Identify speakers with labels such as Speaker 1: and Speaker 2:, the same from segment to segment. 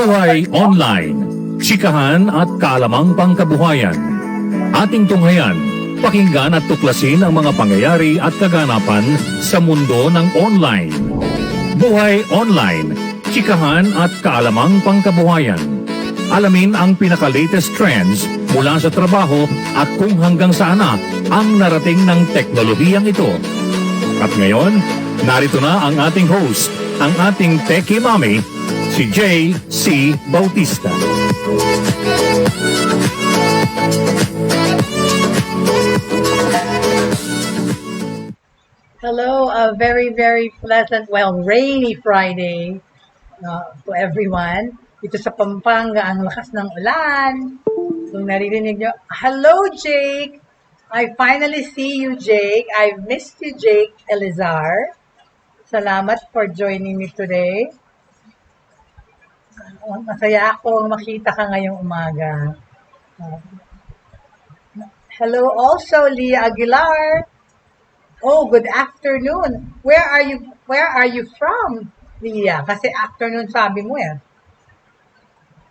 Speaker 1: Buhay Online, chikahan at kalamang pangkabuhayan. Ating tunghayan, pakinggan at tuklasin ang mga pangyayari at kaganapan sa mundo ng online. Buhay Online, chikahan at kaalamang pangkabuhayan. Alamin ang pinaka-latest trends mula sa trabaho at kung hanggang saan na ang narating ng teknolohiyang ito. At ngayon, narito na ang ating host, ang ating Techie Momy, si Jaye C. Bautista.
Speaker 2: Hello, a very, very pleasant, rainy Friday to everyone. Dito sa Pampanga, ang lakas ng ulan. Kung naririnig nyo, hello, Jake! I finally see you, Jake. I've missed you, Jake Elizar. Salamat for joining me today. Masaya ako makita ka ngayong umaga. Hello also, Leah Aguilar. Oh, good afternoon. Where are you from, Leah? Kasi afternoon sabi mo eh.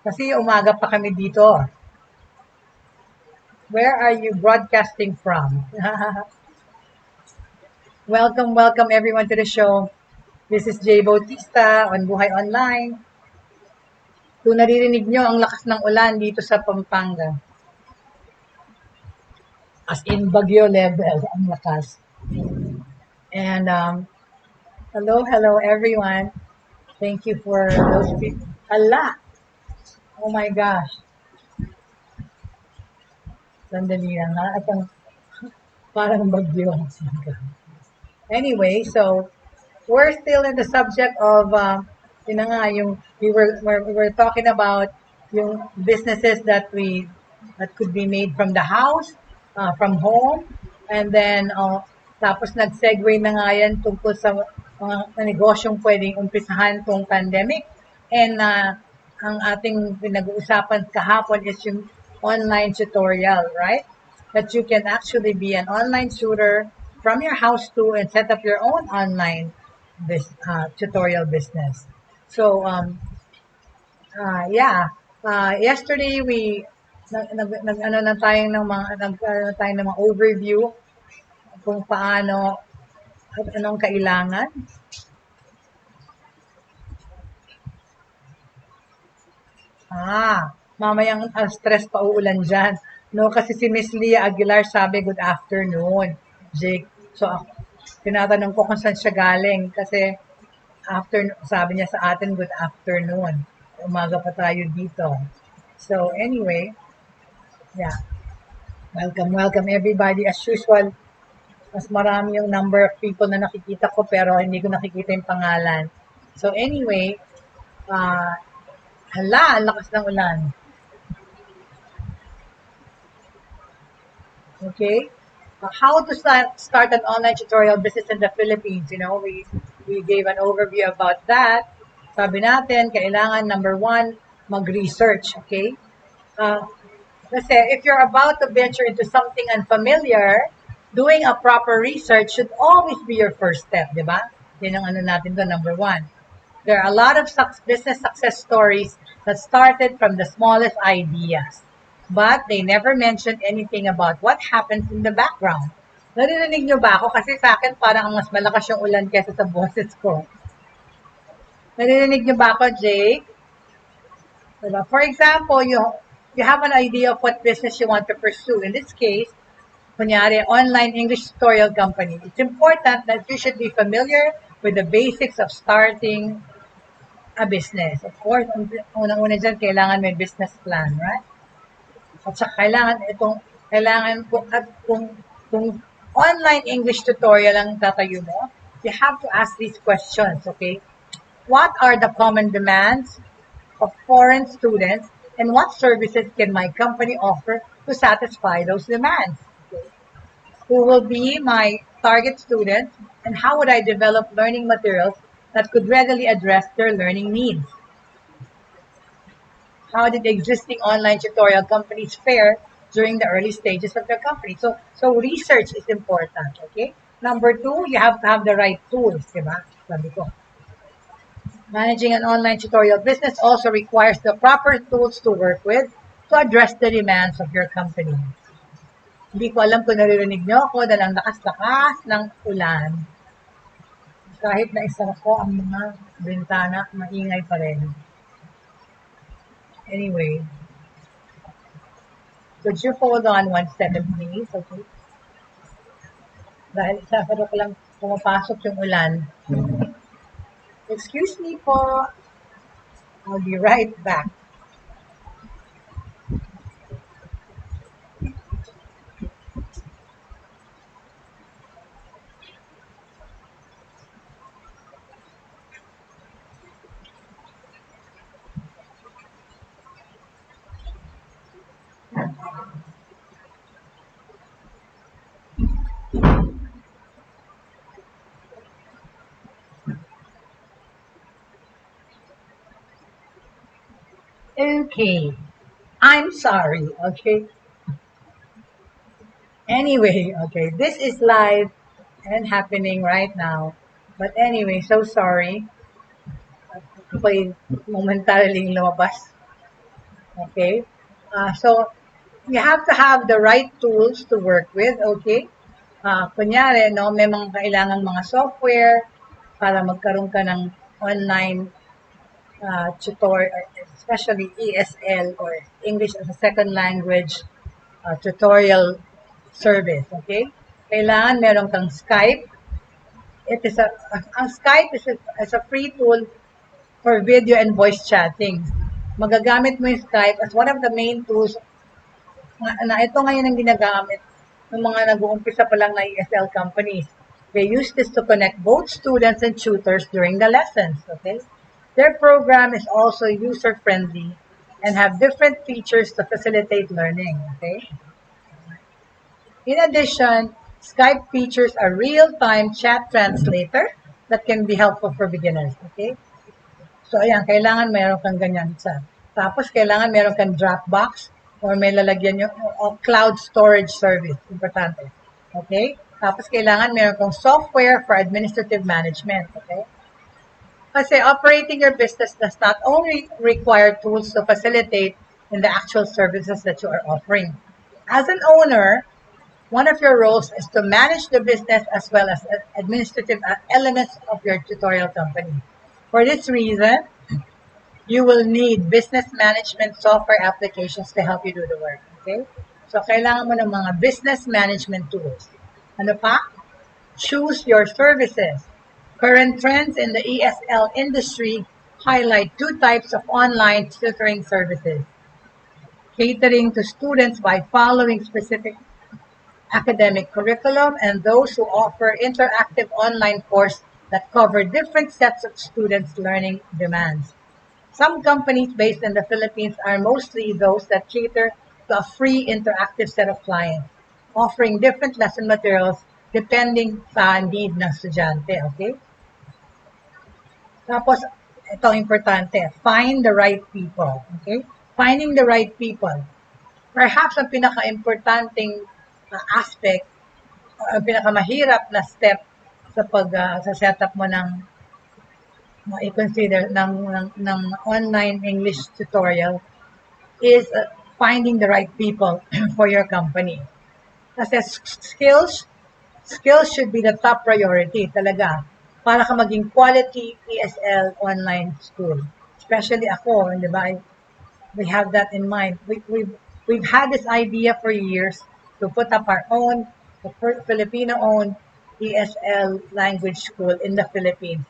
Speaker 2: Kasi umaga pa kami dito. Where are you broadcasting from? Welcome everyone to the show. This is Jaye Bautista on Buhay Online. Kung naririnig nyo ang lakas ng ulan dito sa Pampanga. As in bagyo level, ang lakas. And hello everyone. Thank you for those people. Hala! Oh my gosh. Sandali lang ha. At parang bagyo. Anyway, so we're still in the subject of we were talking about yung businesses that could be made from the house, from home, and then tapos nag-segue na nga yan tungkol sa mga negosyong pwedeng umpisahan tong pandemic. And ang ating pinag-uusapan kahapon is yung online tutorial, right? That you can actually be an online tutor from your house too and set up your own online tutorial business. So, yesterday nag-ano tayo ng mga overview kung paano at anong kailangan. Mamayang stress pa uulan dyan. No, kasi si Miss Leah Aguilar sabi, good afternoon, Jake. So, tinatanong ko kung saan siya galing. Kasi, sabi niya sa atin, good afternoon. Umaga pa tayo dito. So, anyway, yeah. Welcome everybody. As usual, mas marami yung number of people na nakikita ko pero hindi ko nakikita yung pangalan. So, anyway, ang lakas ng ulan. Okay? How to start an online tutorial business in the Philippines. You know, we gave an overview about that. Sabi natin, kailangan number 1, mag-research. Okay? Kasi if you're about to venture into something unfamiliar, doing a proper research should always be your first step, di ba? Yan ang natin doon, number 1. There are a lot of business success stories that started from the smallest ideas. But they never mentioned anything about what happens in the background. Naririnig nyo ba ako? Kasi sa akin parang mas malakas yung ulan kaysa sa boses ko. Naririnig nyo ba ako, Jake? For example, you have an idea of what business you want to pursue. In this case, kunyari, online English tutorial company. It's important that you should be familiar with the basics of starting a business. Of course, unang-una dyan, kailangan may business plan, right? At saka kung online English tutorial ang tatayo mo, you have to ask these questions, okay? What are the common demands of foreign students and what services can my company offer to satisfy those demands? Okay? Who will be my target students and how would I develop learning materials that could readily address their learning needs? How did existing online tutorial companies fare during the early stages of their company? So research is important, okay? Number 2, you have to have the right tools, diba? Sabi ko. Managing an online tutorial business also requires the proper tools to work with to address the demands of your company. Hindi ko alam kung naririnig nyo ako dahil ang lakas-lakas ng ulan. Kahit na isa ko ang mga bintana, maingay pa rin. Anyway, could you hold on 1 second please? Okay. Dahil isasaro ko lang pumapasok yung ulan. Excuse me po. I'll be right back. Okay. I'm sorry. Okay. Anyway, okay. This is live and happening right now. But anyway, so sorry. Ako'y momentarily lumabas. Okay. So, you have to have the right tools to work with. Okay. Kunyari, no, may mga kailangan mga software para magkaroon ka ng online tutor, especially ESL or English as a second language tutorial service, okay? Kailangan meron kang Skype. Ang Skype is a free tool for video and voice chatting. Magagamit mo yung Skype as one of the main tools na ito ngayon ang ginagamit ng mga nag-uumpisa pa lang na ESL companies. They use this to connect both students and tutors during the lessons, okay? Their program is also user-friendly and have different features to facilitate learning, okay? In addition, Skype features a real-time chat translator that can be helpful for beginners, okay? So, ayan, kailangan meron kang ganyan sa. Tapos, kailangan meron kang Dropbox or may lalagyan yung cloud storage service. Importante. Okay? Tapos, kailangan meron kang software for administrative management, okay? Kasi operating your business does not only require tools to facilitate in the actual services that you are offering. As an owner, one of your roles is to manage the business as well as administrative elements of your tutorial company. For this reason, you will need business management software applications to help you do the work. Okay? So, kailangan mo ng mga business management tools. Ano pa? Choose your services. Current trends in the ESL industry highlight two types of online tutoring services. Catering to students by following specific academic curriculum and those who offer interactive online courses that cover different sets of students' learning demands. Some companies based in the Philippines are mostly those that cater to a free interactive set of clients, offering different lesson materials depending sa need ng estudyante, okay? Tapos, ito importante, find the right people, okay? Finding the right people. Perhaps ang pinaka-importanting aspect, ang pinakamahirap na step sa setup mo ng i-consider ng online English tutorial is finding the right people for your company. Kasi skills should be the top priority talaga para ka maging quality ESL online school. Especially ako, di ba? We have that in mind. We've had this idea for years to put up our own, Filipino-owned ESL language school in the Philippines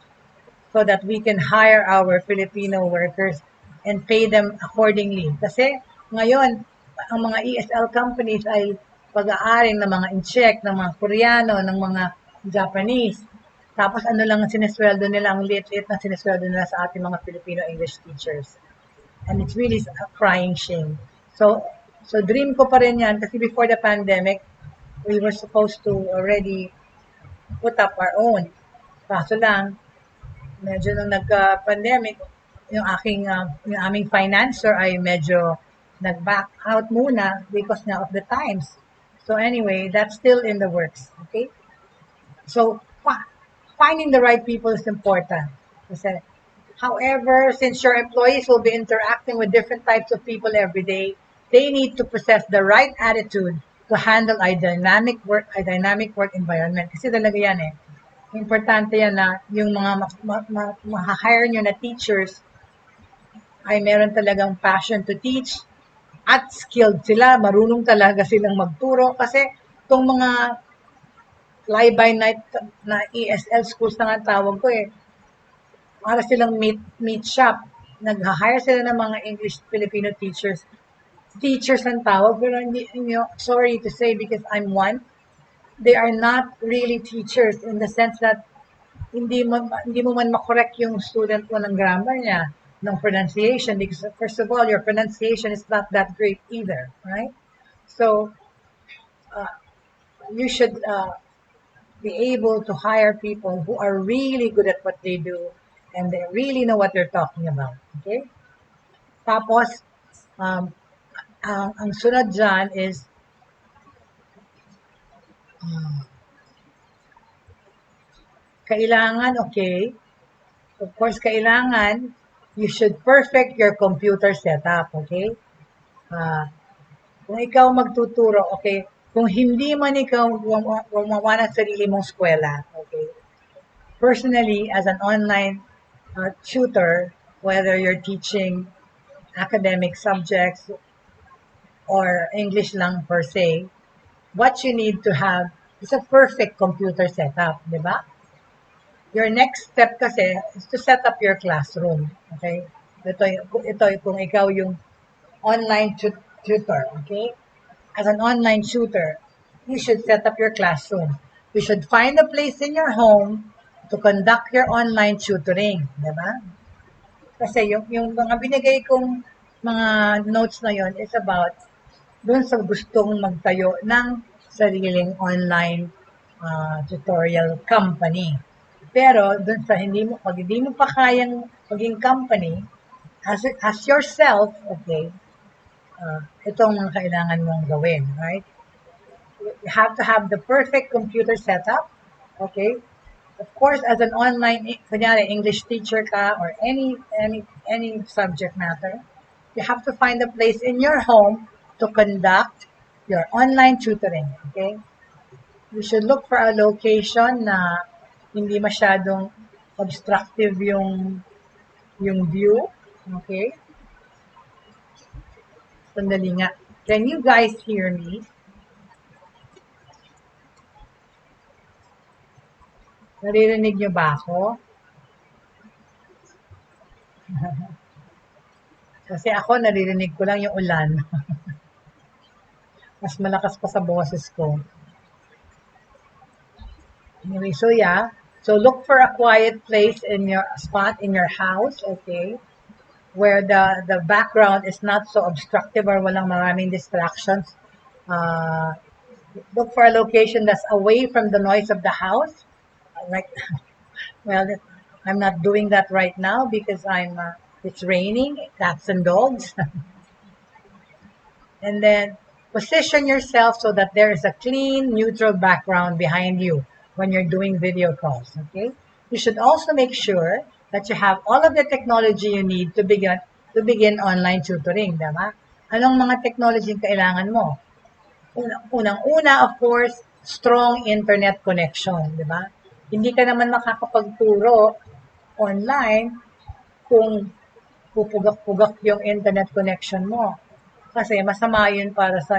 Speaker 2: so that we can hire our Filipino workers and pay them accordingly. Kasi ngayon, ang mga ESL companies ay pag-aaring ng mga in-check, ng mga Koreano, ng mga Japanese. Tapos ano lang ang sinesweldo nila, ang liit-liit na sinesweldo nila sa ating mga Filipino English teachers. And it's really a crying shame. So dream ko pa rin yan kasi before the pandemic, we were supposed to already put up our own. Kaso lang, medyo nung nagka-pandemic, yung aming financer ay medyo nag-back out muna because now of the times. So anyway, that's still in the works. Okay? So, finding the right people is important. Kasi However, since your employees will be interacting with different types of people every day, they need to possess the right attitude to handle a dynamic work environment. Kasi talaga yan eh. Importante yan na yung mga ma-hire nyo na teachers ay meron talagang passion to teach at skilled sila, marunong talaga silang magturo kasi itong mga fly-by-night na ESL schools na nga tawag ko eh, para silang meet shop. Nag-hire sila ng mga English Filipino teachers. Teachers ang tawag, pero hindi, sorry to say because I'm one, they are not really teachers in the sense that hindi mo man makorek yung student mo ng grammar niya, ng pronunciation, because first of all, your pronunciation is not that great either, right? So, you should be able to hire people who are really good at what they do and they really know what they're talking about, okay? Tapos, ang sunod dyan is kailangan, okay, of course, kailangan you should perfect your computer setup, okay? Kung ikaw magtuturo, okay, kung hindi man ikaw gumawa ng sarili mong eskwela, okay, personally, as an online tutor, whether you're teaching academic subjects or English lang per se, what you need to have is a perfect computer setup, di ba? Your next step kasi is to set up your classroom, okay? Ito kung ikaw yung online tutor, okay? As an online tutor, you should set up your classroom. You should find a place in your home to conduct your online tutoring, di ba? Kasi yung mga binigay kong mga notes na yon is about dun sa gustong magtayo ng sariling online tutorial company. Pero dun sa pag hindi mo pa kayang maging company, as yourself, okay, itong mga kailangan mong gawin, right? You have to have the perfect computer setup, okay? Of course, as an online, kunyari English teacher ka or any subject matter, you have to find a place in your home to conduct your online tutoring, okay? You should look for a location na hindi masyadong obstructive yung view, okay? Sandali nga. Can you guys hear me? Naririnig niyo ba ako? Kasi ako, naririnig ko lang yung ulan. Mas malakas pa sa boses ko. Anyway, so yeah. So look for a quiet place in your spot in your house, okay? Where the background is not so obstructive or walang maraming distractions. Look for a location that's away from the noise of the house. Like, well, I'm not doing that right now because it's raining, cats and dogs. And then position yourself so that there is a clean, neutral background behind you when you're doing video calls, okay? You should also make sure that you have all of the technology you need to begin online tutoring, diba? Anong mga technology kailangan mo? Unang-una, of course, strong internet connection, diba? Hindi ka naman makakapagturo online kung pupugak-pugak yung internet connection mo. Kasi masama yun para sa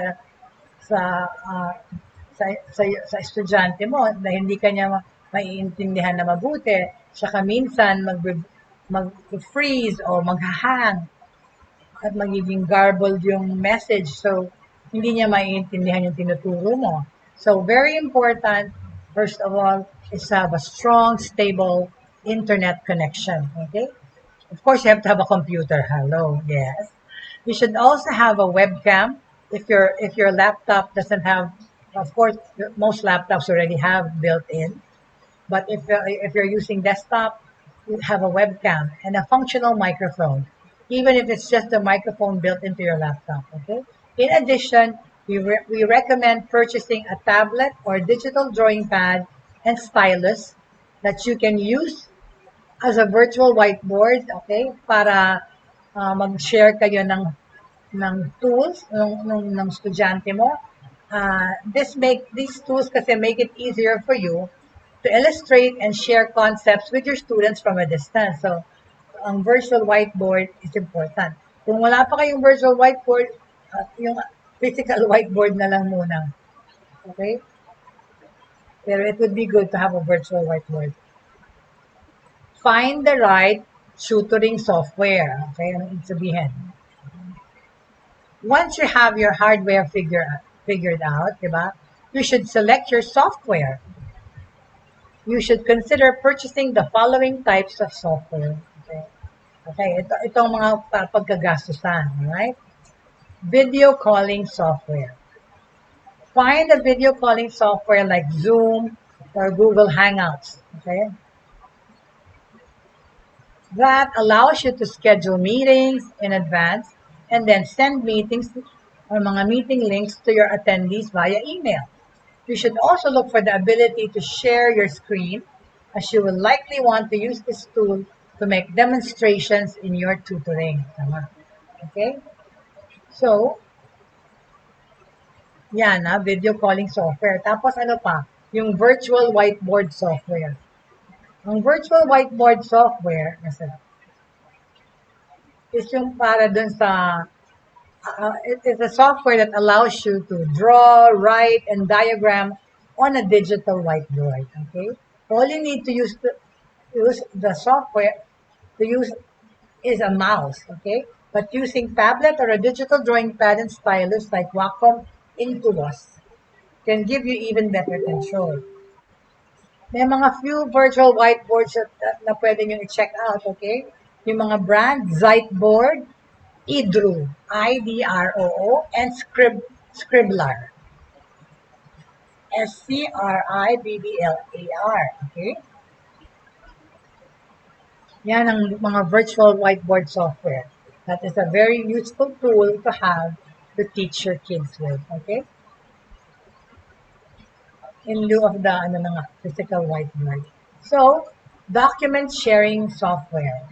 Speaker 2: estudyante mo na hindi kanya maiintindihan na mabuti. Saka minsan mag-freeze o mag-hang at magiging garbled yung message. So, hindi niya maiintindihan yung tinuturo mo. So, very important, first of all, is to have a strong, stable internet connection. Okay? Of course, you have to have a computer. Hello, yes. You should also have a webcam. If your laptop doesn't have, of course, most laptops already have built-in. But if you're using desktop, you have a webcam and a functional microphone, even if it's just a microphone built into your laptop. Okay. In addition, we recommend purchasing a tablet or digital drawing pad and stylus that you can use as a virtual whiteboard, okay, para mag-share kayo ng tools ng estudyante mo. These tools kasi make it easier for you to illustrate and share concepts with your students from a distance. So, ang virtual whiteboard is important. Kung wala pa kayong virtual whiteboard, yung physical whiteboard na lang muna. Okay? Pero it would be good to have a virtual whiteboard. Find the right tutoring software. Okay? Anong ibig sabihin? Once you have your hardware figured out, diba? You should select your software. You should consider purchasing the following types of software. Okay, itong mga pagkagastusan, right? Video calling software. Find a video calling software like Zoom or Google Hangouts, okay? That allows you to schedule meetings in advance and then send meetings or mga meeting links to your attendees via email. You should also look for the ability to share your screen, as you will likely want to use this tool to make demonstrations in your tutoring. Okay? So, yan video calling software. Tapos ano pa? Yung virtual whiteboard software. Ang virtual whiteboard software, is yung para dun sa it is a software that allows you to draw, write, and diagram on a digital whiteboard. Okay, all you need to use the software to use is a mouse. Okay, but using tablet or a digital drawing pad and stylus like Wacom Intuos can give you even better control. May mga few virtual whiteboards na pwede nyo i-check out. Okay, yung mga brand Ziteboard, Idroo, I-D-R-O-O, and Scribbler, S-C-R-I-B-B-L-A-R, okay? Yan ang mga virtual whiteboard software. That is a very useful tool to have to teach your kids with, okay? In lieu of the physical whiteboard. So, document sharing software.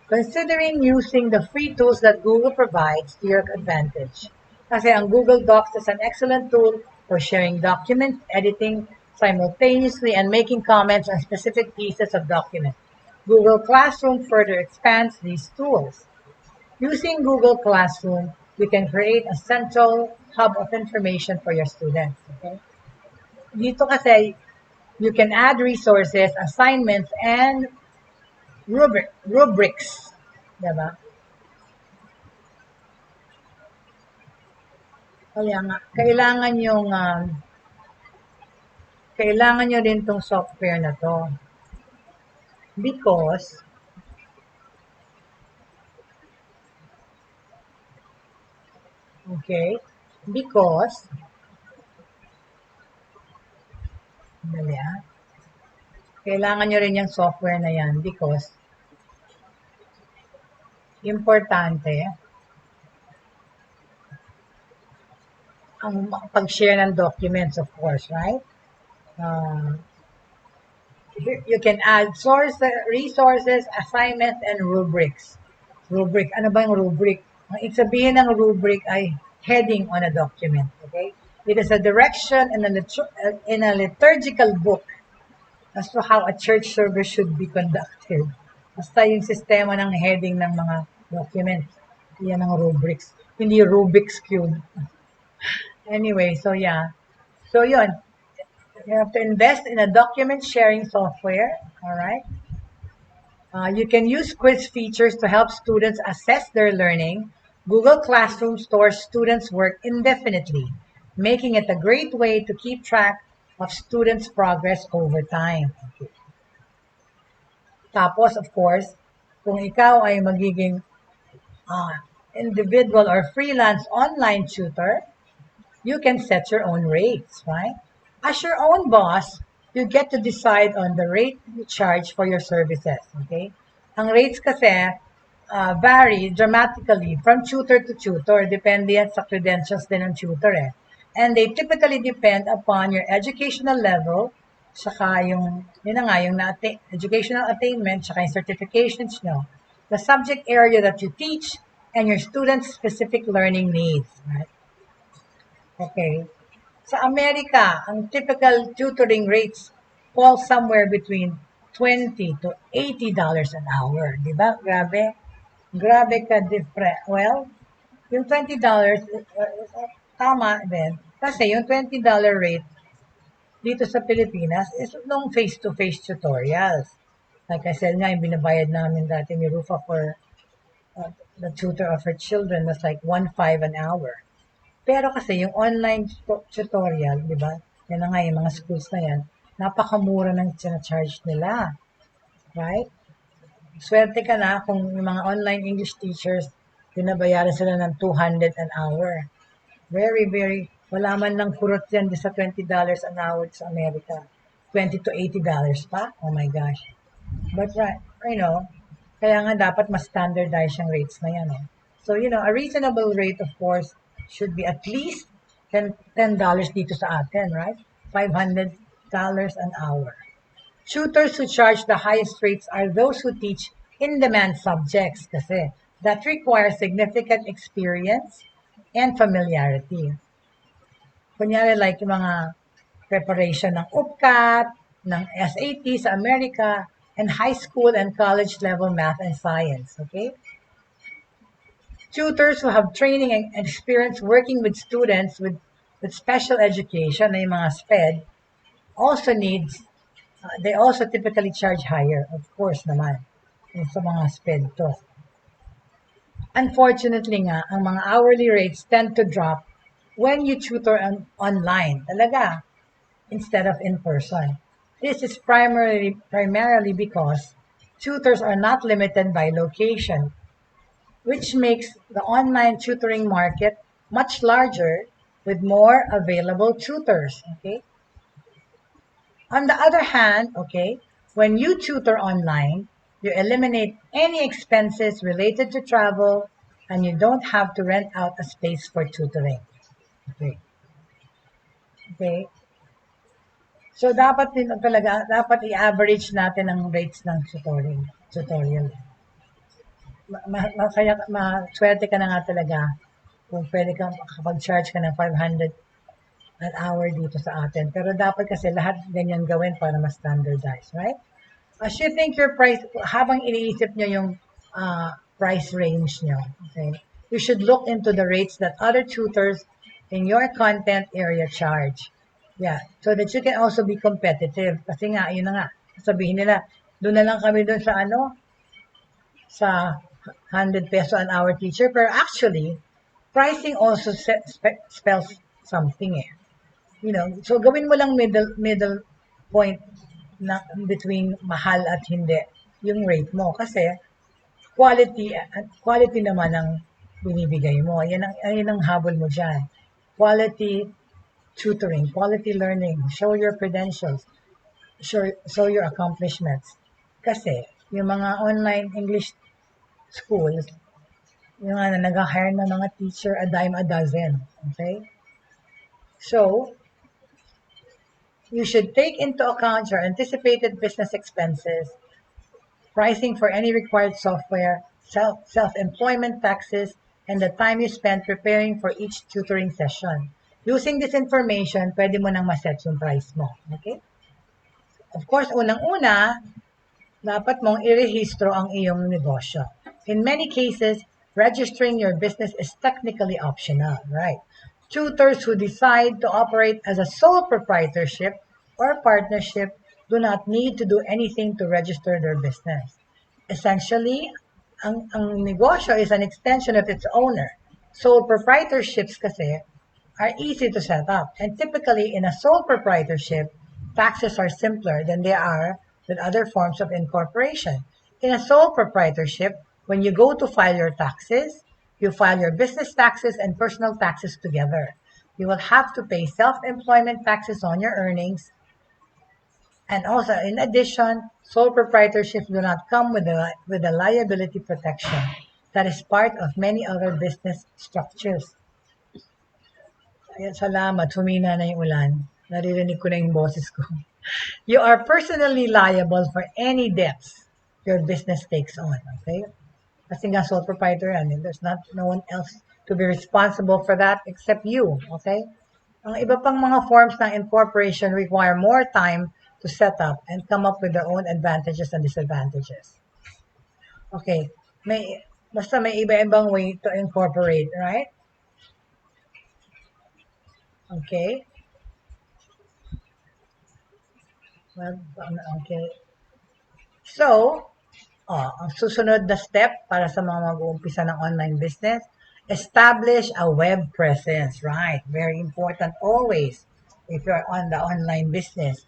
Speaker 2: Considering using the free tools that Google provides to your advantage. Kasi ang Google Docs is an excellent tool for sharing documents, editing simultaneously, and making comments on specific pieces of document. Google Classroom further expands these tools. Using Google Classroom, you can create a central hub of information for your students. Okay? Dito kasi, you can add resources, assignments, and rubrics, diba? Kaya nga, kailangan nyo din tong software na to. Because, kailangan nyo rin yung software na yan because importante ang pag-share ng documents, of course, right? You can add resources, assignments, and rubrics. Rubric, ano ba yung rubric? Ang ibig sabihin ng rubric ay heading on a document, okay? It is a direction in a liturgical book as to how a church service should be conducted. Basta yung sistema ng heading ng mga documents. Yan ang rubrics. Hindi Rubik's Cube. Anyway, so yeah. So yun. You have to invest in a document sharing software. Alright? You can use quiz features to help students assess their learning. Google Classroom stores students' work indefinitely, making it a great way to keep track of students' progress over time. Okay. Tapos, of course, kung ikaw ay magiging individual or freelance online tutor, you can set your own rates, right? As your own boss, you get to decide on the rate you charge for your services, okay? Ang rates kasi vary dramatically from tutor to tutor. Depende yan sa credentials din ng tutor eh. And they typically depend upon your educational level, saka yun na nga, yung educational attainment, saka yung certifications nyo, the subject area that you teach, and your students' specific learning needs. Right? Okay. Sa Amerika, ang typical tutoring rates fall somewhere between $20 to $80 an hour. Di ba? Grabe. Grabe ka different. Well, yung $20, tama din. Kasi yung $20 rate dito sa Pilipinas is nung face-to-face tutorials. Like I said nga, yung binabayad namin dati ni Rufa for the tutor of her children was like 1.5 an hour. Pero kasi yung online tutorial, di ba? Yan na nga yung mga schools na yan, napakamura ng charge nila. Right? Swerte ka na kung yung mga online English teachers, binabayaran sila ng 200 an hour. Very, very, wala man lang kurot yan sa $20 an hour sa Amerika. $20 to $80 pa? Oh my gosh. But right, kaya nga dapat mas standardize yung rates na yan. So, a reasonable rate, of course, should be at least $10 dito sa atin, right? $500 an hour. Tutors who charge the highest rates are those who teach in-demand subjects kasi that require significant experience and familiarity. Kunyari like yung mga preparation ng UPCAT, ng SAT sa Amerika, and high school and college level math and science, okay? Tutors who have training and experience working with students with special education, na yung mga SPED, they also typically charge higher, of course naman, sa mga SPED to. Unfortunately nga, ang mga hourly rates tend to drop when you tutor online, talaga, instead of in person. This is primarily because tutors are not limited by location, which makes the online tutoring market much larger with more available tutors, okay? On the other hand, okay, when you tutor online, you eliminate any expenses related to travel and you don't have to rent out a space for tutoring. Okay. Okay. So, dapat i-average natin ang rates ng tutorial. Maswerte ka na nga talaga kung pwede kang makapag-charge ka ng 500 an hour dito sa atin. Pero dapat kasi lahat ganyan gawin para mas standardize, right? As you think your price, habang iniisip nyo yung price range nyo, okay, you should look into the rates that other tutors in your content area charge. Yeah, so that you can also be competitive. Kasi nga, yun na nga, sabihin nila, doon na lang kami doon sa 100 peso an hour teacher. Pero actually, pricing also spells something eh. So gawin mo lang middle point na between mahal at hindi yung rate mo. Kasi quality naman ang binibigay mo. Yan ang habol mo dyan. Quality tutoring, quality learning, show your credentials, show your accomplishments. Kasi, yung mga online English schools, yung nag-hire na mga teacher a dime a dozen. Okay? So, you should take into account your anticipated business expenses, pricing for any required software, self-employment taxes, and the time you spend preparing for each tutoring session. Using this information, pwede mo nang maset yung price mo. Okay? Of course, unang-una, dapat mong irehistro ang iyong negosyo. In many cases, registering your business is technically optional, right? Tutors who decide to operate as a sole proprietorship or partnership do not need to do anything to register their business. Essentially, ang negosyo is an extension of its owner. Sole proprietorships kasi are easy to set up. And typically, in a sole proprietorship, taxes are simpler than they are with other forms of incorporation. In a sole proprietorship, when you go to file your taxes, you file your business taxes and personal taxes together. You will have to pay self-employment taxes on your earnings. And also, in addition, sole proprietorships do not come with a liability protection that is part of many other business structures. Ayan, salamat. Humina na yung ulan. Naririnig ko na yung boses ko. You are personally liable for any debts your business takes on. Okay? Kasi nga sole proprietor yan. There's no one else to be responsible for that except you. Okay? Ang iba pang mga forms ng incorporation require more time to set up and come up with their own advantages and disadvantages. Okay. Basta may iba-ibang way to incorporate, right? Okay. Well, okay. So, ang susunod na step para sa mga mag-uumpisa ng online business, establish a web presence, right? Very important always if you're on the online business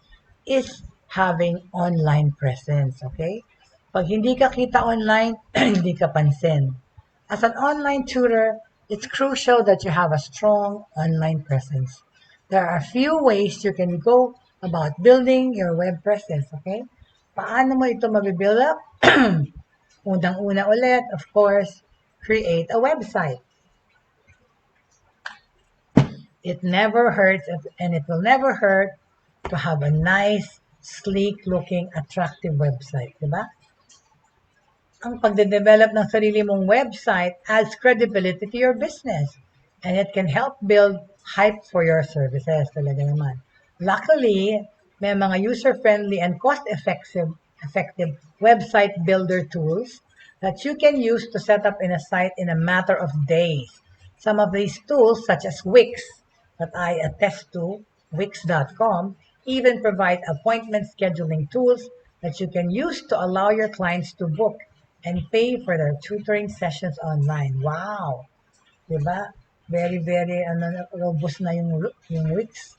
Speaker 2: is having online presence, okay? Pag hindi ka kita online, hindi ka pansin. As an online tutor, it's crucial that you have a strong online presence. There are a few ways you can go about building your web presence, okay? Paano mo ito mabibuild up? Unang-una ulit, of course, create a website. It never hurts and it will never hurt to have a nice, sleek-looking, attractive website, di ba? Ang pagde-develop ng sarili mong website adds credibility to your business and it can help build hype for your services talaga naman. Luckily, may mga user-friendly and cost-effective website builder tools that you can use to set up in a site in a matter of days. Some of these tools, such as Wix, that I attest to, Wix.com, even provide appointment scheduling tools that you can use to allow your clients to book and pay for their tutoring sessions online. Wow! Diba? Very, very robust na yung Wix.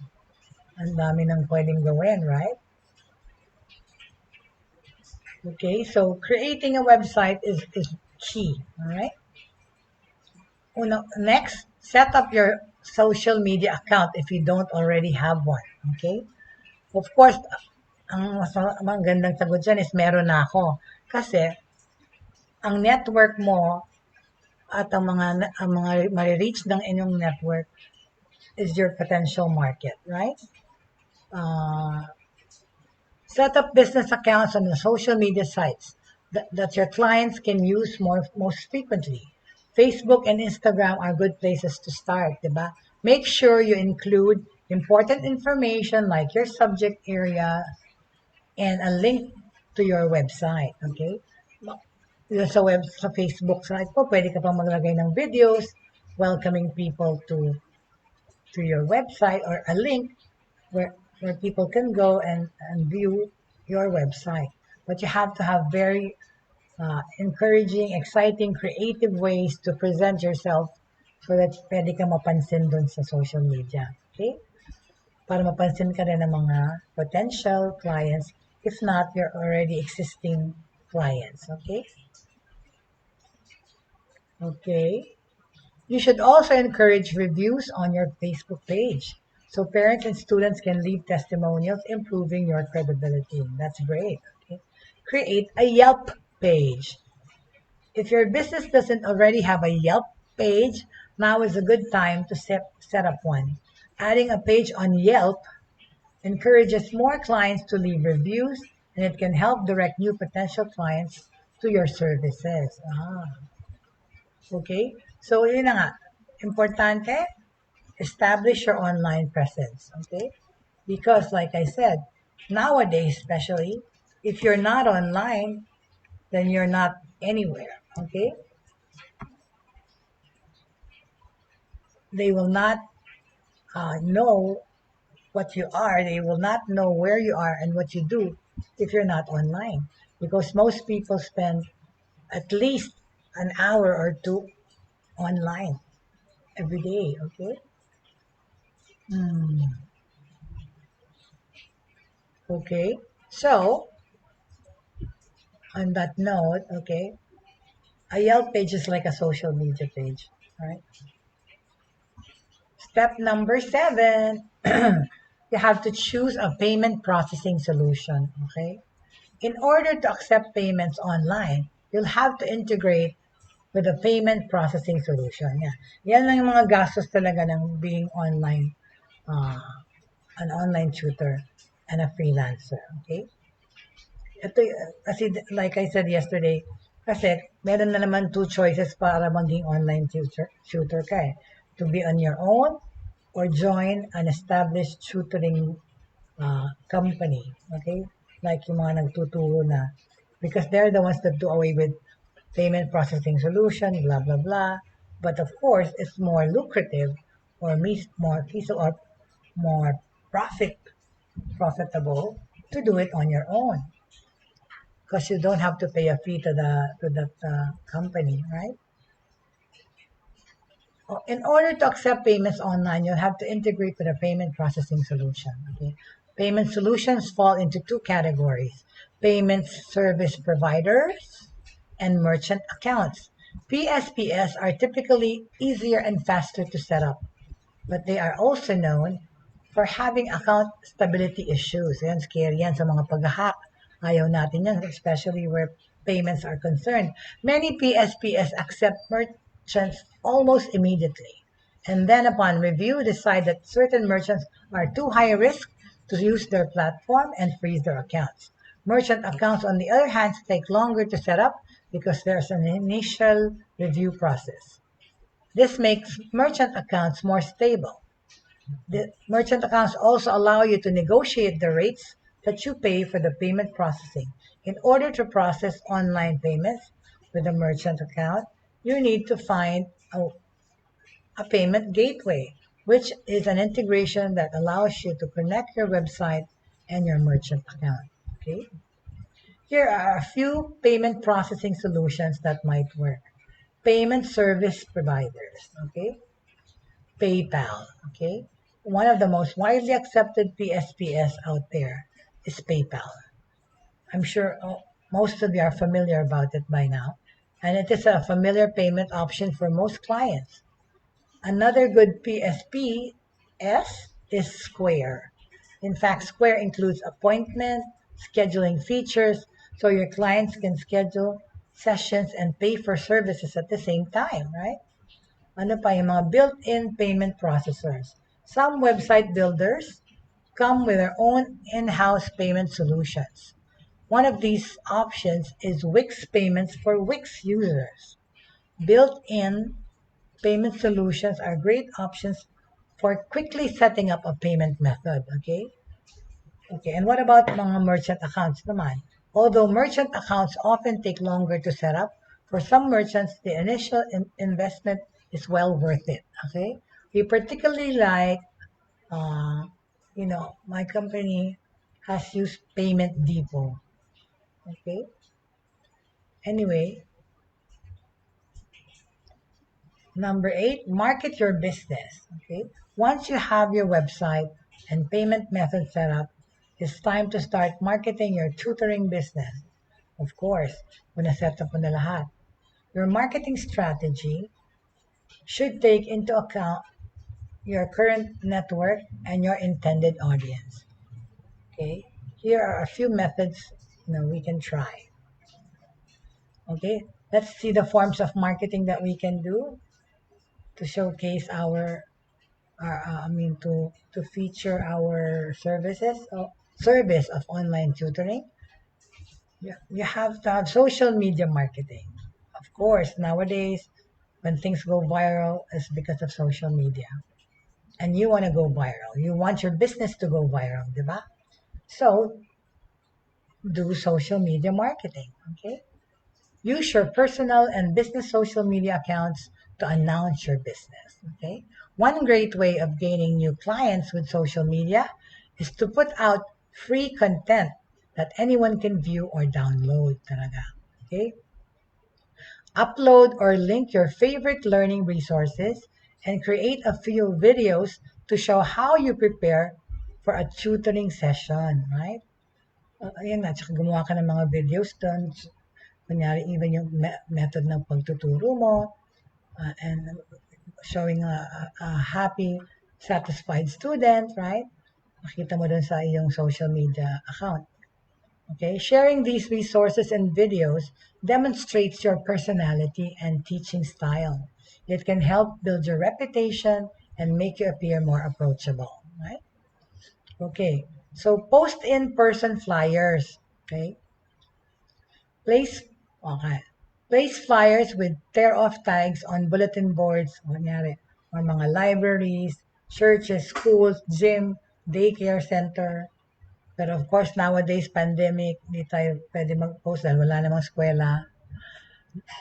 Speaker 2: Ang dami nang pwedeng gawin, right? Okay, so creating a website is key, all right? Next, set up your social media account if you don't already have one, okay? Of course, ang magandang sagot dyan is meron na ako. Kasi, ang network mo at ang mga ma-reach ng inyong network is your potential market, right? Set up business accounts on the social media sites that your clients can use most frequently. Facebook and Instagram are good places to start, diba? Make sure you include important information like your subject area and a link to your website, okay? Sa Facebook site po, pwede ka pang maglagay ng videos welcoming people to your website or a link where people can go and view your website. But you have to have very encouraging, exciting, creative ways to present yourself so that pwede ka mapansin dun sa social media. Okay? Para mapansin ka rin ng mga potential clients, if not, your already existing clients. Okay? Okay. You should also encourage reviews on your Facebook page so parents and students can leave testimonials improving your credibility. That's great. Okay. Create a Yelp page. If your business doesn't already have a Yelp page, now is a good time to set up one. Adding a page on Yelp encourages more clients to leave reviews and it can help direct new potential clients to your services. Okay? So, yun na nga. Importante, establish your online presence. Okay? Because, like I said, nowadays, especially, if you're not online, then you're not anywhere. Okay? They will not know what you are. They will not know where you are and what you do if you're not online. Because most people spend at least an hour or two online every day. Okay? Okay. So, on that note, okay, a Yelp page is like a social media page, right? Step number 7, you have to choose a payment processing solution, okay? In order to accept payments online, you'll have to integrate with a payment processing solution. Yeah. Yan lang yung mga gastos talaga ng being online, an online tutor. and a freelancer. Okay? Ito, kasi like I said yesterday, kasi meron na naman two choices para maging online tutor ka eh. To be on your own or join an established tutoring company. Okay? Like yung mga nagtuturo na. Because they're the ones that do away with payment processing solution, blah, blah, blah. But of course, it's more lucrative or more feasible or more profitable to do it on your own because you don't have to pay a fee to that company, right? In order to accept payments online, you'll have to integrate with a payment processing solution. Okay, payment solutions fall into two categories: payment service providers and merchant accounts. PSPS are typically easier and faster to set up, but they are also known for having account stability issues. Yan, scary yan sa mga pag-hack. Ayaw natin yan, especially where payments are concerned. Many PSPS accept merchants almost immediately, and then upon review decide that certain merchants are too high risk to use their platform and freeze their accounts. Merchant accounts, on the other hand, take longer to set up because there's an initial review process. This makes merchant accounts more stable. The merchant accounts also allow you to negotiate the rates that you pay for the payment processing. In order to process online payments with a merchant account, you need to find a payment gateway, which is an integration that allows you to connect your website and your merchant account. Okay? Here are a few payment processing solutions that might work. Payment service providers. Okay? PayPal. Okay? One of the most widely accepted PSPS out there is PayPal. I'm sure most of you are familiar about it by now, and it is a familiar payment option for most clients. Another good PSPS is Square. In fact, Square includes appointment scheduling features so your clients can schedule sessions and pay for services at the same time, right? Ano pa yung mga built-in payment processors. Some website builders come with their own in-house payment solutions. One of these options is Wix Payments for Wix users. Built-in payment solutions are great options for quickly setting up a payment method, okay? Okay, and what about mga merchant accounts naman? Although merchant accounts often take longer to set up, for some merchants, the initial investment is well worth it, okay? We particularly like, my company has used Payment Depot, okay? Anyway, number 8, market your business, okay? Once you have your website and payment method set up, it's time to start marketing your tutoring business. Of course, kung na-set up mo na lahat. Your marketing strategy should take into account your current network and your intended audience. Okay, here are a few methods we can try. Okay, let's see the forms of marketing that we can do to showcase to feature our service of online tutoring. You have to have social media marketing. Of course, nowadays, when things go viral, it's because of social media. And you want to go viral. You want your business to go viral, diba? So, do social media marketing, okay? Use your personal and business social media accounts to announce your business, okay? One great way of gaining new clients with social media is to put out free content that anyone can view or download talaga, okay? Upload or link your favorite learning resources and create a few videos to show how you prepare for a tutoring session, right? Ayan na, tsaka gumawa ka ng mga videos doon. Kunyari, even yung method ng pagtuturo mo and showing a happy, satisfied student, right? Makita mo doon sa iyong social media account. Okay, sharing these resources and videos demonstrates your personality and teaching style. It can help build your reputation and make you appear more approachable, right? Okay, So post in-person flyers. Okay. Place, okay. Place flyers with tear-off tags on bulletin boards, kunyari, or mga libraries, churches, schools, gym, daycare center. Pero of course, nowadays, pandemic, di tayo pwede mag-post dahil wala namang eskwela.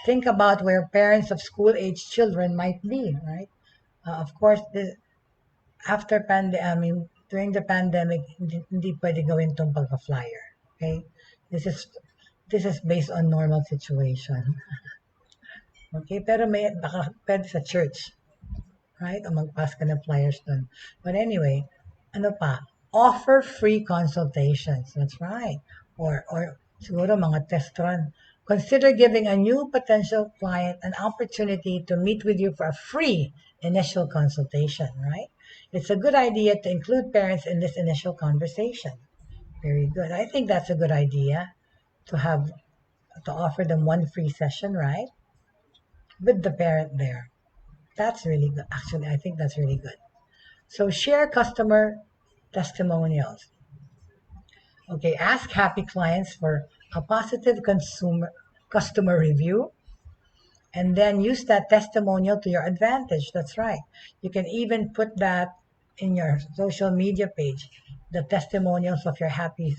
Speaker 2: Think about where parents of school-age children might be, right? Of course, after during the pandemic, hindi pwede gawin tong pagka-flyer. Okay? This is this is based on normal situation. Okay? Pero baka pwede sa church, right? O mag-pass ka ng flyers dun. But anyway, ano pa? Offer free consultations. That's right. Or siguro mga test run. Consider giving a new potential client an opportunity to meet with you for a free initial consultation, right? It's a good idea to include parents in this initial conversation. Very good. I think that's a good idea to have to offer them one free session, right? With the parent there. That's really good. Actually, I think that's really good. So share customer testimonials. Okay, ask happy clients for a positive customer review and then use that testimonial to your advantage. That's right. You can even put that in your social media page, the testimonials of your happy,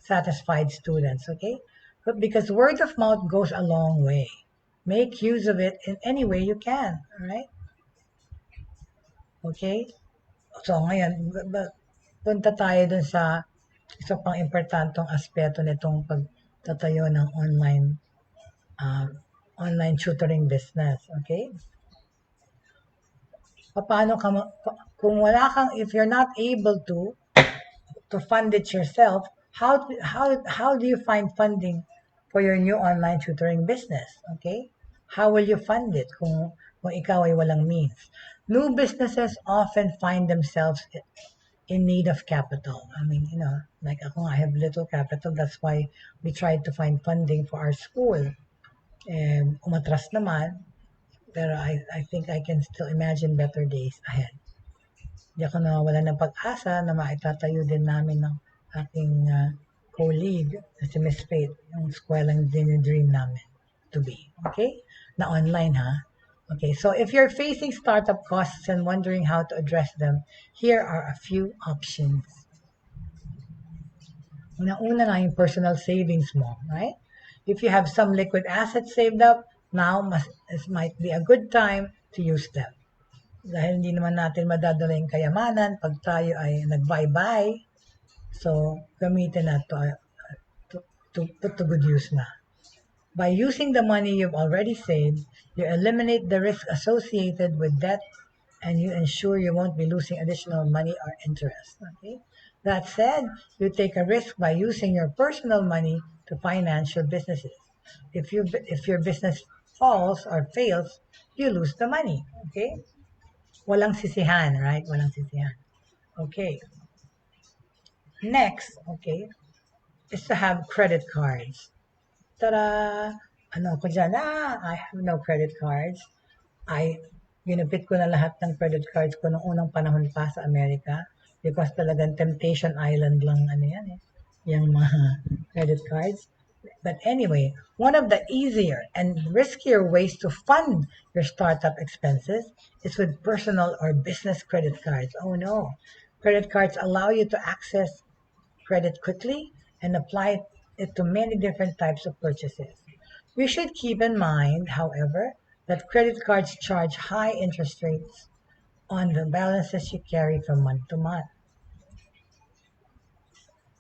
Speaker 2: satisfied students, okay? But because word of mouth goes a long way. Make use of it in any way you can, all right? Okay? So ngayon, punta tayo dun sa isa pang importantong aspeto nitong pagtatayo ng uh, online tutoring business. Okay? Paano ka, kung wala kang, if you're not able to fund it yourself, how do you find funding for your new online tutoring business? Okay? How will you fund it kung ikaw ay walang means? New businesses often find themselves in need of capital. I mean, like ako, I have little capital. That's why we tried to find funding for our school. Umatras naman, pero I think I can still imagine better days ahead. Di ako nawawala ng pag-asa na maitatayo din namin ng aking colleague na si Miss Faith, yung eskwelaang dinidream namin to be. Okay? Na online ha. Okay, so if you're facing startup costs and wondering how to address them, here are a few options. Una nga yung personal savings mo, right? If you have some liquid assets saved up, now this might be a good time to use them. Dahil hindi naman natin madadala yung kayamanan pag tayo ay nag-bye-bye. So, gamitin na to put to good use na. By using the money you've already saved, you eliminate the risk associated with debt and you ensure you won't be losing additional money or interest. Okay? That said, you take a risk by using your personal money to finance your businesses. If your business falls or fails, you lose the money. Okay? Walang sisihan, right? Walang sisihan. Okay. Next, okay, is to have credit cards. Tada! Ano ko dyan? I have no credit cards. Ginupit ko na lahat ng credit cards ko noong unang panahon pa sa Amerika because talagang temptation island lang yan yung mga credit cards. But anyway, one of the easier and riskier ways to fund your startup expenses is with personal or business credit cards. Oh no. Credit cards allow you to access credit quickly and apply it to many different types of purchases. You should keep in mind, however, that credit cards charge high interest rates on the balances you carry from month to month.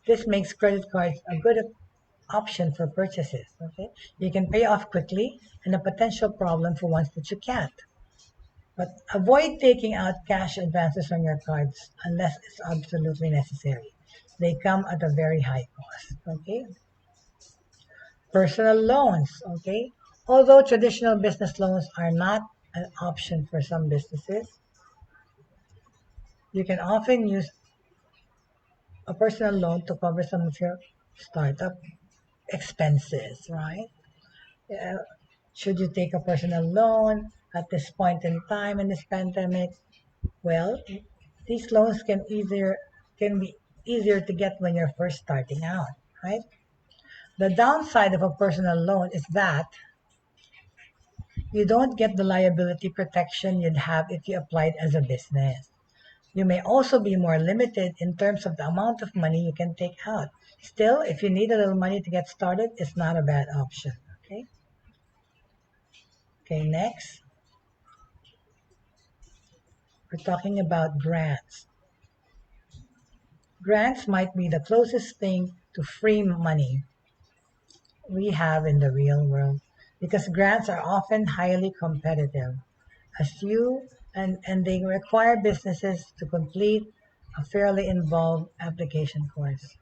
Speaker 2: This makes credit cards a good option for purchases. Okay, you can pay off quickly, and a potential problem for ones that you can't. But avoid taking out cash advances on your cards unless it's absolutely necessary. They come at a very high cost. Okay. Personal loans. Okay. Although traditional business loans are not an option for some businesses, you can often use a personal loan to cover some of your startup expenses, right? Uh, should you take a personal loan at this point in time in this pandemic? Well, these loans can be easier to get when you're first starting out, right? The downside of a personal loan is that you don't get the liability protection you'd have if you applied as a business. You may also be more limited in terms of the amount of money you can take out. Still, if you need a little money to get started, it's not a bad option. Okay. Okay, next. We're talking about grants. Grants might be the closest thing to free money we have in the real world because grants are often highly competitive. As you and they require businesses to complete a fairly involved application course.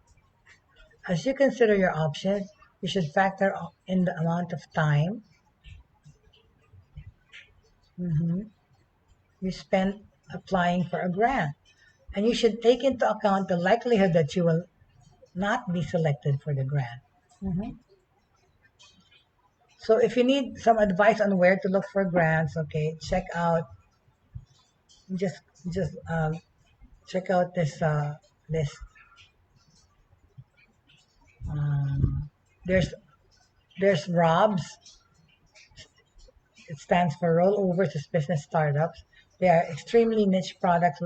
Speaker 2: As you consider your options, you should factor in the amount of time mhm, you spend applying for a grant. And you should take into account the likelihood that you will not be selected for the grant. Mhm. So if you need some advice on where to look for grants, okay, check out just just check out this um, there's ROBS. It stands for Rollovers as Business Startups. They are extremely niche products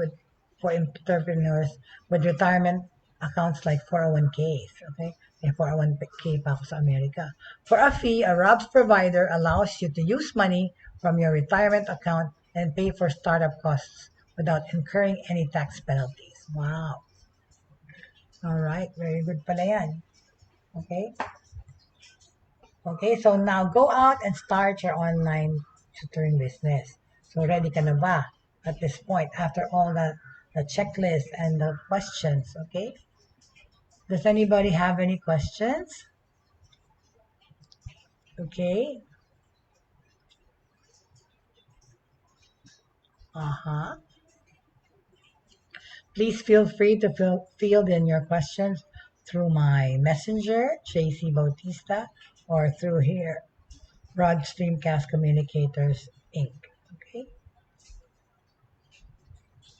Speaker 2: for entrepreneurs with retirement accounts like 401ks. Okay, may 401k pa ako sa Amerika. For a fee, a ROBS provider allows you to use money from your retirement account and pay for startup costs without incurring any tax penalties. Wow. All right, very good pala yan. Okay. Okay, so now go out and start your online tutoring business. So ready ka na ba at this point after all the checklist and the questions, okay? Does anybody have any questions? Okay. Uh-huh. Please feel free to field in your questions through my messenger, JC Bautista, or through here, Broad Streamcast Communicators, Inc. Okay?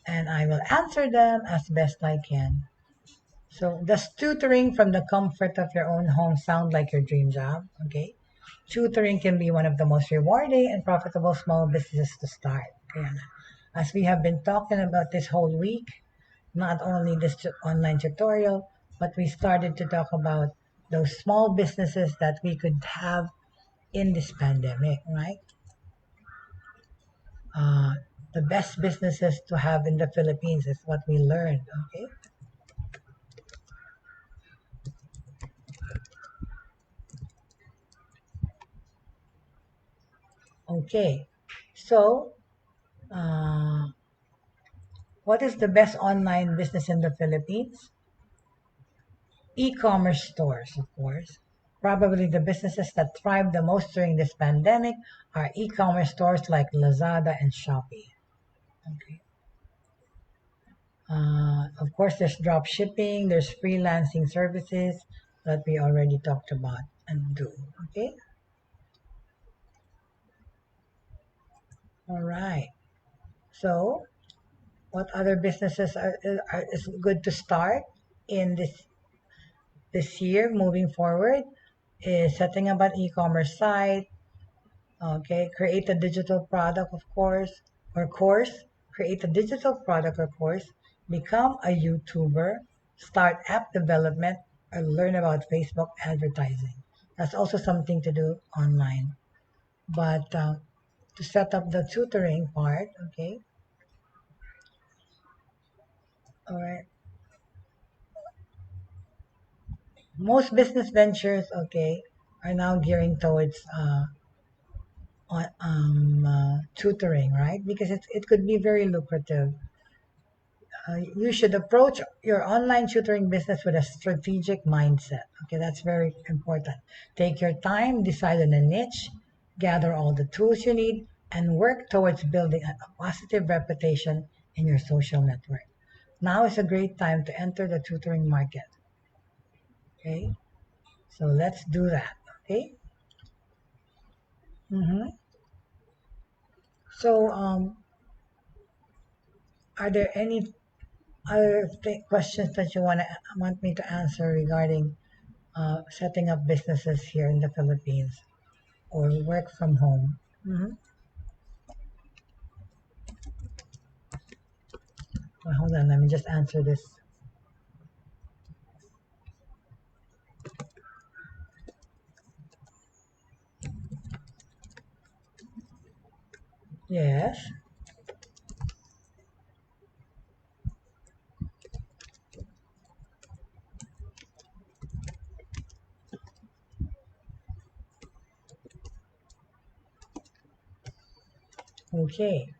Speaker 2: And I will answer them as best I can. So does tutoring from the comfort of your own home sound like your dream job? Okay. Tutoring can be one of the most rewarding and profitable small businesses to start. Kaya nga, as we have been talking about this whole week, not only this online tutorial, but we started to talk about those small businesses that we could have in this pandemic, right? Uh, the best businesses to have in the Philippines is what we learned, okay? Okay, so uh, what is the best online business in the Philippines? E-commerce stores, of course. Probably the businesses that thrive the most during this pandemic are e-commerce stores like Lazada and Shopee. Okay. Of course, there's drop shipping, there's freelancing services that we already talked about and do. Okay. All right. So, what other businesses is good to start in this year moving forward? Is setting up an e-commerce site, okay, create a digital product, of course, or course, create a digital product or course, become a YouTuber, start app development, or learn about Facebook advertising. That's also something to do online. But to set up the tutoring part, okay, all right. Most business ventures, okay, are now gearing towards tutoring, right? Because it could be very lucrative. You should approach your online tutoring business with a strategic mindset. Okay, that's very important. Take your time, decide on a niche, gather all the tools you need, and work towards building a positive reputation in your social network. Now is a great time to enter the tutoring market. Okay, so let's do that. Okay. Mm-hmm. So, are there any? other questions that you want me to answer regarding setting up businesses here in the Philippines or work from home? Well, hold on, let me just answer this. Yes. Okay.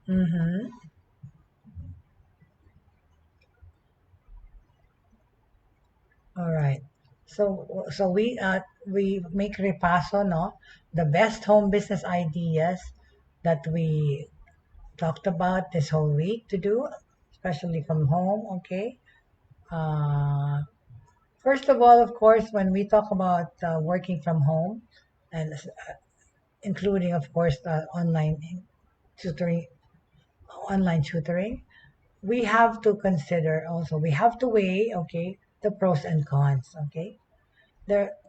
Speaker 2: Mm-hmm. All right. So we make repaso, no, the best home business ideas that we talked about this whole week to do, especially from home. Okay. Uh, First of all, of course, when we talk about working from home, and including, of course, tutoring, online tutoring, we have to consider also. We have to weigh, okay, the pros and cons. Okay,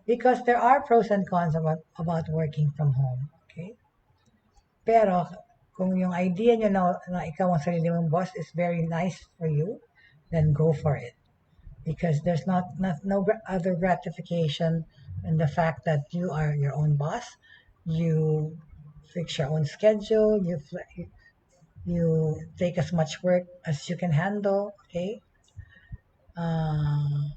Speaker 2: because there are pros and cons about working from home. Okay, pero kung yung idea nyo na ikaw ang sarili mong boss is very nice for you, then go for it. Because there's no other gratification in the fact that you are your own boss. You fix your own schedule. You take as much work as you can handle. Okay. Uh,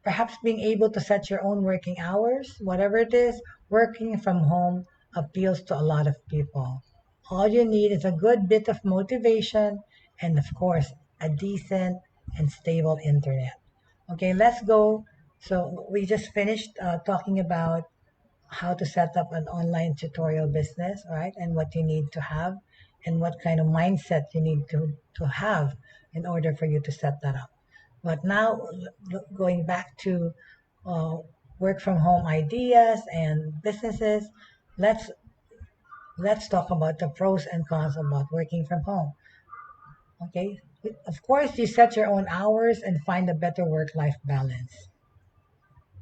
Speaker 2: Perhaps being able to set your own working hours, whatever it is, working from home appeals to a lot of people. All you need is a good bit of motivation and, of course, a decent and stable internet. Okay, let's go. So, we just finished talking about how to set up an online tutorial business, right? And what you need to have and what kind of mindset you need to have in order for you to set that up. But now, going back to uh, work from home ideas and businesses, let's let's talk about the pros and cons about working from home. Okay, of course, you set your own hours and find a better work-life balance.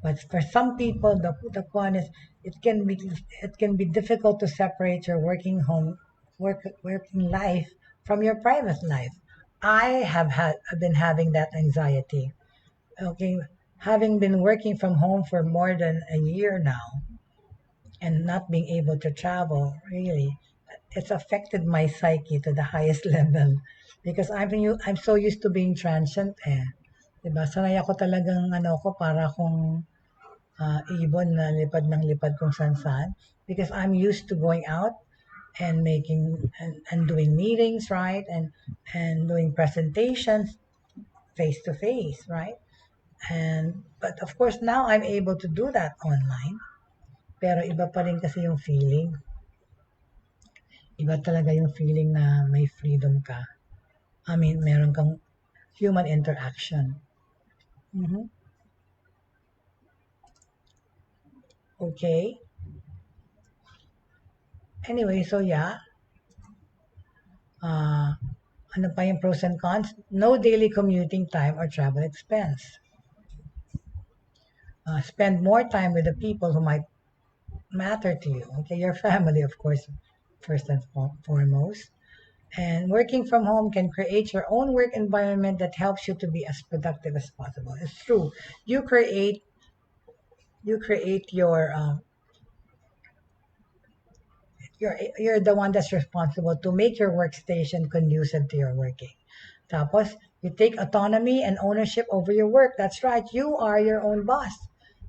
Speaker 2: But for some people, the con is it can be difficult to separate your working life from your private life. I've been having that anxiety. Okay, having been working from home for more than a year now and not being able to travel, really, it's affected my psyche to the highest level because I'm so used to being transient eh. 'Di ba? Sanay ako talagang para akong ibon na lipad ng lipad kung saan-saan because I'm used to going out and and doing meetings, right? And doing presentations face to face, right? And but of course now I'm able to do that online. Pero iba pa rin kasi yung feeling. Iba talaga yung feeling na may freedom ka. I mean, meron kang human interaction. Mhm. Okay. Anyway, so yeah. Uh, ano pa yung pros and cons? No daily commuting time or travel expense. Spend more time with the people who might matter to you. Okay, your family, of course, first and foremost. And working from home can create your own work environment that helps you to be as productive as possible. It's true. You create you're the one that's responsible to make your workstation conducive to your working. Tapos, you take autonomy and ownership over your work. That's right. You are your own boss.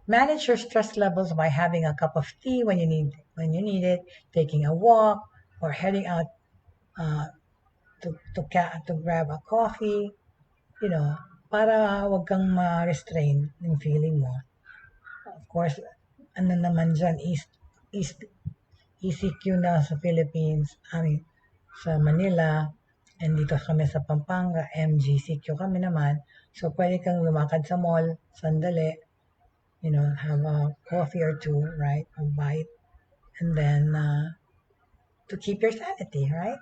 Speaker 2: Manage your stress levels by having a cup of tea when you need it, taking a walk, or heading out uh, to grab a coffee. You know, para wag kang ma-restrain yung feeling mo. Of course, ano naman dyan, East ECQ na sa Philippines, I mean, sa Manila, and dito kami sa Pampanga, MGCQ kami naman. So, pwede kang lumakad sa mall, sandali, have a coffee or two, right? A bite, and then to keep your sanity, right?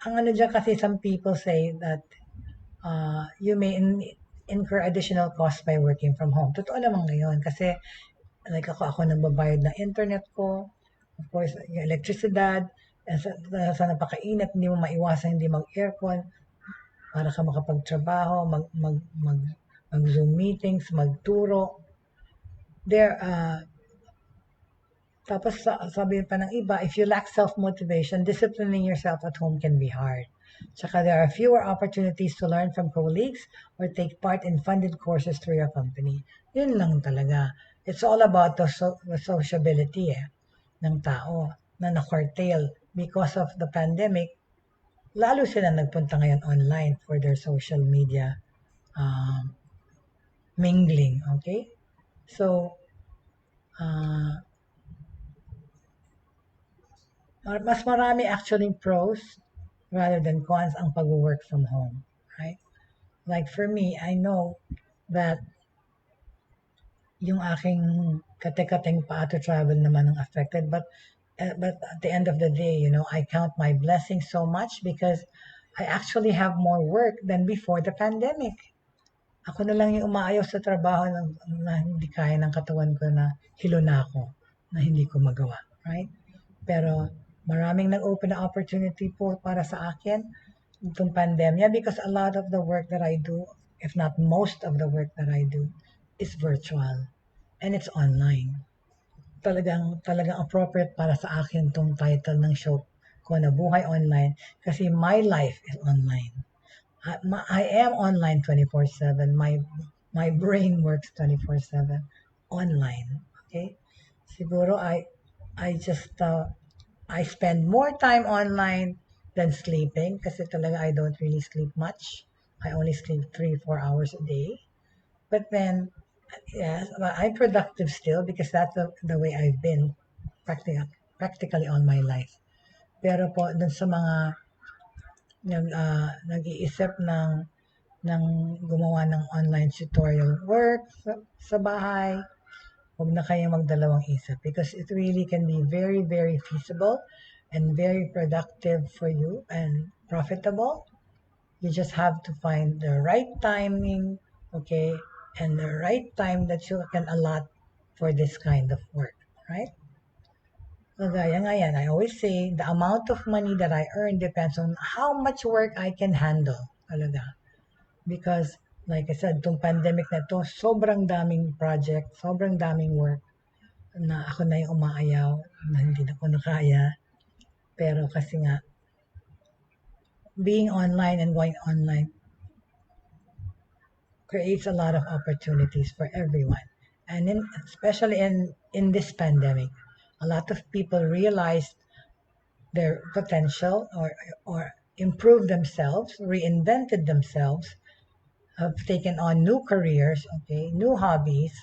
Speaker 2: Ang ano dyan kasi, some people say that you may incur additional cost by working from home. Totoo naman ngayon kasi like ako nagbabayad ng internet ko, of course, yung elektrisidad, sa napakainit, hindi mo maiwasan hindi mag-aircon para ka makapagtrabaho, mag Zoom meetings, magturo. There, tapos sabi pa ng iba, if you lack self-motivation, disciplining yourself at home can be hard. Tsaka there are fewer opportunities to learn from colleagues or take part in funded courses through your company. Yun lang talaga. It's all about the sociability ng tao na na-curtail because of the pandemic. Lalo sila nagpunta ngayon online for their social media um, mingling. Okay? So, uh, mas marami actually pros rather than cons ang pag-work from home, right? Like for me, I know that yung aking kate-kateng paa to travel naman ang affected, but at the end of the day, I count my blessings so much because I actually have more work than before the pandemic. Ako na lang yung umaayos sa trabaho na hindi kaya ng katawan ko na hilo na ako, na hindi ko magawa, right? Pero maraming nag-open na opportunity po para sa akin itong pandemya because a lot of the work that I do, if not most of the work that I do, is virtual and it's online. Talagang appropriate para sa akin tong title ng show ko na Buhay Online kasi my life is online. I am online 24/7. My brain works 24/7 online. Okay? Siguro I just I spend more time online than sleeping kasi talaga I don't really sleep much. I only sleep 3-4 hours a day. But then, yes, I'm productive still because that's the way I've been practically all my life. Pero po, dun sa mga nag-iisip ng gumawa ng online tutorial work sa bahay, huwag na kayong magdalawang isip because it really can be very, very feasible and very productive for you and profitable. You just have to find the right timing, okay, and the right time that you can allot for this kind of work, right? Kagaya nga yan, I always say, the amount of money that I earn depends on how much work I can handle. Talaga. Because, like I said, itong pandemic na to, sobrang daming project, sobrang daming work na ako na yung umaayaw, na hindi na ko nakaya. Pero kasi nga, being online and going online creates a lot of opportunities for everyone. And especially in this pandemic, a lot of people realized their potential or improved themselves, reinvented themselves, have taken on new careers, okay, new hobbies,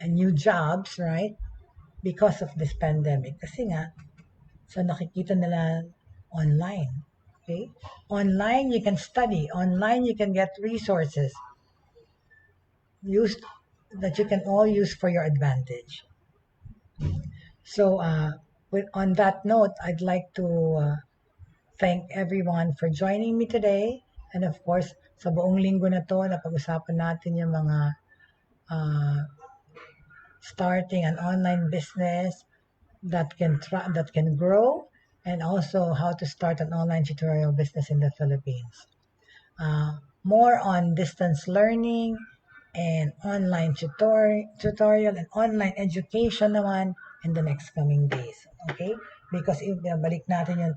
Speaker 2: and new jobs, right? Because of this pandemic. Kasi nga, so nakikita nila online, okay? Online, you can study. Online, you can get resources used that you can all use for your advantage. So, on that note, I'd like to thank everyone for joining me today. And of course, sa buong linggo na to, napag-usapan natin yung mga uh, starting an online business that can grow, and also how to start an online tutorial business in the Philippines. More on distance learning and online tutorial and online education naman in the next coming days. Okay? Because if balik natin yung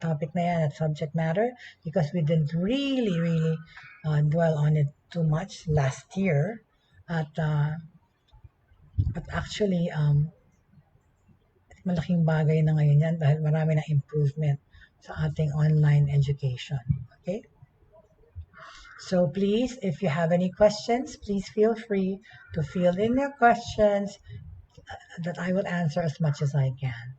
Speaker 2: topic na yan at subject matter because we didn't really dwell on it too much last year at actually malaking bagay na ngayon yan dahil marami na improvement sa ating online education. Okay? So please, if you have any questions, please feel free to fill in your questions that I will answer as much as I can.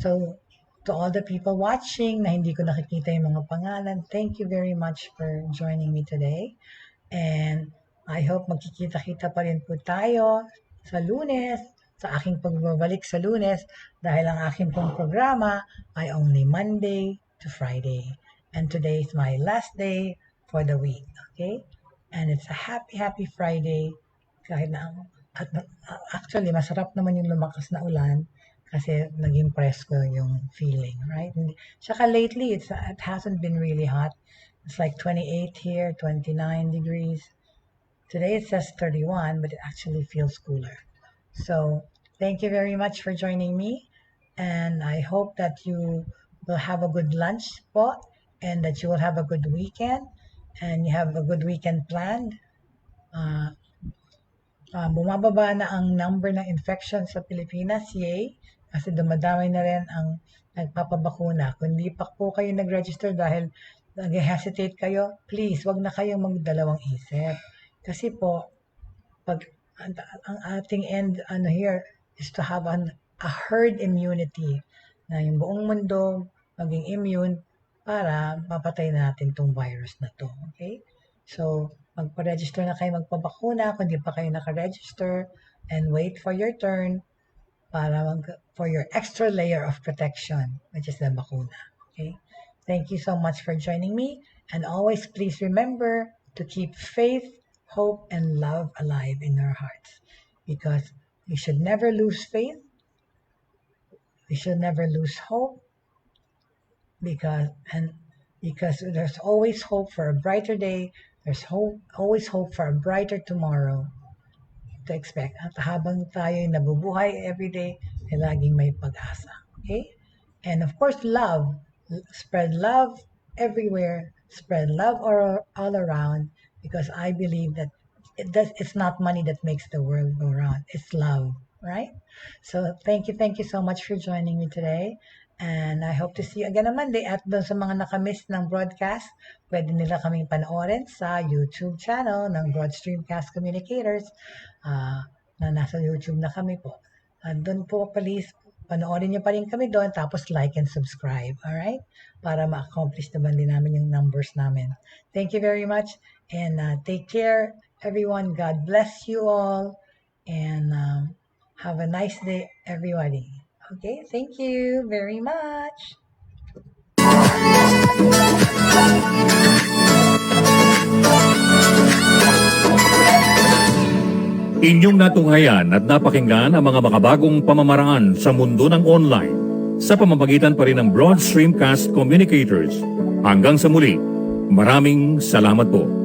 Speaker 2: So to all the people watching na hindi ko nakikita yung mga pangalan, thank you very much for joining me today. And I hope magkikita-kita pa rin po tayo sa Lunes, sa aking pagbabalik sa Lunes, dahil ang aking pong programa ay only Monday to Friday. And today is my last day for the week. Okay? And it's a happy Friday. Kahit na, actually, masarap naman yung lumakas na ulan kasi naging presko yung feeling, right? Tsaka lately, it hasn't been really hot. It's like 28 here, 29 degrees. Today it says 31, but it actually feels cooler. So thank you very much for joining me. And I hope that you will have a good lunch po, and that you will have a good weekend, and you have a good weekend planned. Bumababa na ang number ng infection sa Pilipinas, yay, kasi dumadami na rin ang nagpapabakuna. Kung di pa po kayo nag-register dahil nag-hesitate kayo, please, wag na kayong magdalawang isip. Kasi po, pag ang ating end here is to have a herd immunity, na yung buong mundo maging immune para mapatay natin tong virus na to. Okay? So, magpa-register na kayo magpabakuna kung di pa kayo naka-register, and wait for your turn for your extra layer of protection, which is the bakuna. Okay? Thank you so much for joining me, and always please remember to keep faith, hope, and love alive in our hearts, because we should never lose faith, we should never lose hope, because there's always hope for a brighter day. There's always hope for a brighter tomorrow to expect. At habang tayo nabubuhay every day, ay laging may pag-asa. Okay? And of course, love. Spread love everywhere. Spread love all around, because I believe that it's not money that makes the world go round. It's love, right? So thank you so much for joining me today. And I hope to see you again on Monday. At doon sa mga nakamiss ng broadcast, pwede nila kaming panoorin sa YouTube channel ng Broad Streamcast Communicators, na nasa YouTube na kami po. At doon po, please, panoorin niyo pa rin kami doon, tapos like and subscribe, alright? Para ma-accomplish naman din namin yung numbers namin. Thank you very much, and take care, everyone. God bless you all, and have a nice day, everybody. Okay, thank you very much.
Speaker 1: Inyong natunghayan at napakinggan ang mga makabagong pamamaraan sa mundo ng online sa pamamagitan pa rin ng Broad Streamcast Communicators. Hanggang sa muli, maraming salamat po.